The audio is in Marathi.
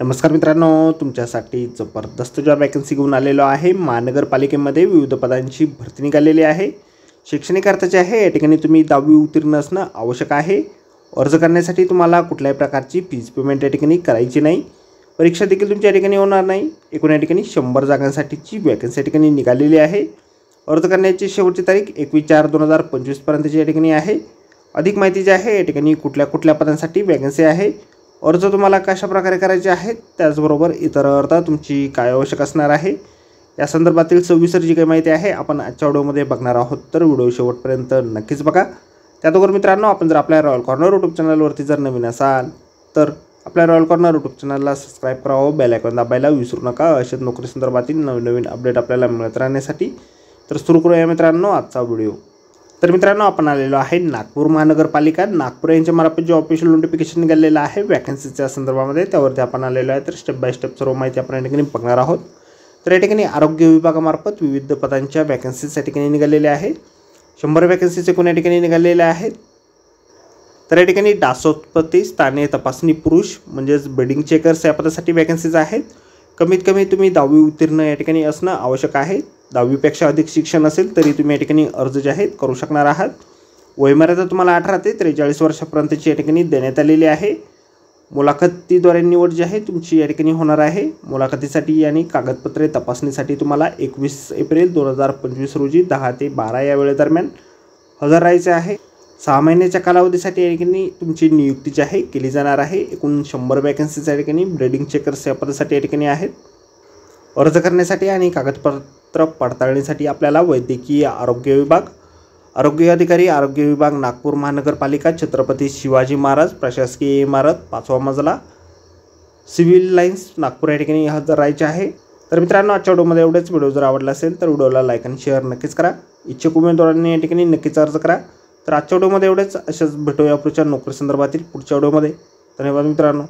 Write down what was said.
नमस्कार मित्रांनो, तुमच्यासाठी जबरदस्त जॉब वॅकन्सी घेऊन आलेलो आहे। महानगरपालिकेमध्ये विविध पदांची भरती निघालेली आहे। शैक्षणिक अर्थाचे आहे। या ठिकाणी तुम्ही 10वी उत्तीर्ण असणं आवश्यक आहे। अर्ज करण्यासाठी तुम्हाला कुठल्याही प्रकारची फीज पेमेंट या ठिकाणी करायची नाही। परीक्षा देखील तुमच्या या ठिकाणी होणार नाही। एकूण या ठिकाणी 100 जागांसाठीची वॅकन्सी या ठिकाणी निघालेली आहे। अर्ज करण्याची शेवटची तारीख 21/4/2025 पर्यंतची या ठिकाणी आहे। अधिक माहिती जी आहे या ठिकाणी कुठल्या पदांसाठी वॅकन्सी आहे, अर्ज तुम्हाला कशा प्रकारे करायचे आहेत, त्याचबरोबर इतर अर्थ तुमची काय आवश्यक असणार आहे, या संदर्भातील सविस्तर जी काही माहिती आहे आपण आजच्या व्हिडिओमध्ये बघणार आहोत। तर व्हिडिओ शेवटपर्यंत नक्कीच बघा। त्याचबरोबर मित्रांनो, आपण जर आपल्या रॉयल कॉर्नर यूट्यूब चॅनलवरती जर नवीन असाल तर आपल्या रॉयल कॉर्नर यूट्यूब चॅनलला सबस्क्राईब करावं, बेल आयकॉन दाबायला विसरू नका। अशाच नोकरी संदर्भातील नवीन अपडेट आपल्याला मिळत राहण्यासाठी। तर सुरू करूया मित्रांनो आजचा व्हिडिओ। तर मित्रांनो, आपण आलेलो आहे नागपूर महानगरपालिका नागपूर यांच्या मार्फत जो ऑफिशियल नोटिफिकेशन निघालेलं आहे वॅकन्सीच्या संदर्भामध्ये, त्यावरती आपण आलेलो आहे। तर स्टेप बाय स्टेप सर्व माहिती आपण या ठिकाणी बघणार आहोत। तर या ठिकाणी आरोग्य विभागामार्फत विविध पदांच्या वॅकन्सीज या ठिकाणी निघालेल्या आहेत। 100 वॅकन्सीचे कोण या ठिकाणी निघालेल्या आहेत। तर या ठिकाणी डासोत्पत्ती स्थानीय तपासणी पुरुष म्हणजेच बेडिंग चेकर्स या पदासाठी वॅकन्सीज आहेत। कमीत कमी तुम्ही 10वी उत्तीर्ण या ठिकाणी असणं आवश्यक आहे। 10वीपेक्षा अधिक शिक्षण असेल तरी तुम्ही या ठिकाणी अर्ज जे आहेत करू शकणार आहात। वयमर्यादा तुम्हाला 18 ते 43 वर्षापर्यंतची या ठिकाणी देण्यात आलेली आहे। मुलाखतीद्वारे निवड जी आहे तुमची या ठिकाणी होणार आहे। मुलाखतीसाठी आणि कागदपत्रे तपासणीसाठी तुम्हाला 21 एप्रिल 2025 रोजी 10 ते 12 या वेळेदरम्यान हजर राहायचे आहे। 6 महिन्याच्या कालावधीसाठी या ठिकाणी तुमची नियुक्ती जी आहे केली जाणार आहे। एकूण 100 वॅकन्सीज या ठिकाणी ब्रेडिंग चेकर्स या पदासाठी या ठिकाणी आहेत। अर्ज करण्यासाठी आणि कागदपत्र पडताळणीसाठी आपल्याला वैद्यकीय आरोग्य विभाग, आरोग्य अधिकारी, आरोग्य विभाग, नागपूर महानगरपालिका, छत्रपती शिवाजी महाराज प्रशासकीय इमारत, 5वा मजला, सिव्हिल लाईन्स, नागपूर या ठिकाणी हजर राहायचे आहे। तर मित्रांनो, आजच्या व्हिडिओमध्ये एवढेच। व्हिडिओ जर आवडला असेल तर व्हिडिओला लाईक आणि शेअर नक्कीच करा। इच्छुक उमेदवारांनी या ठिकाणी नक्कीच अर्ज करा। तर आजच्या व्हिडिओमध्ये एवढेच। अशाच भेटूया पुढच्या नोकरी संदर्भातील पुढच्या व्हिडिओमध्ये। धन्यवाद मित्रांनो।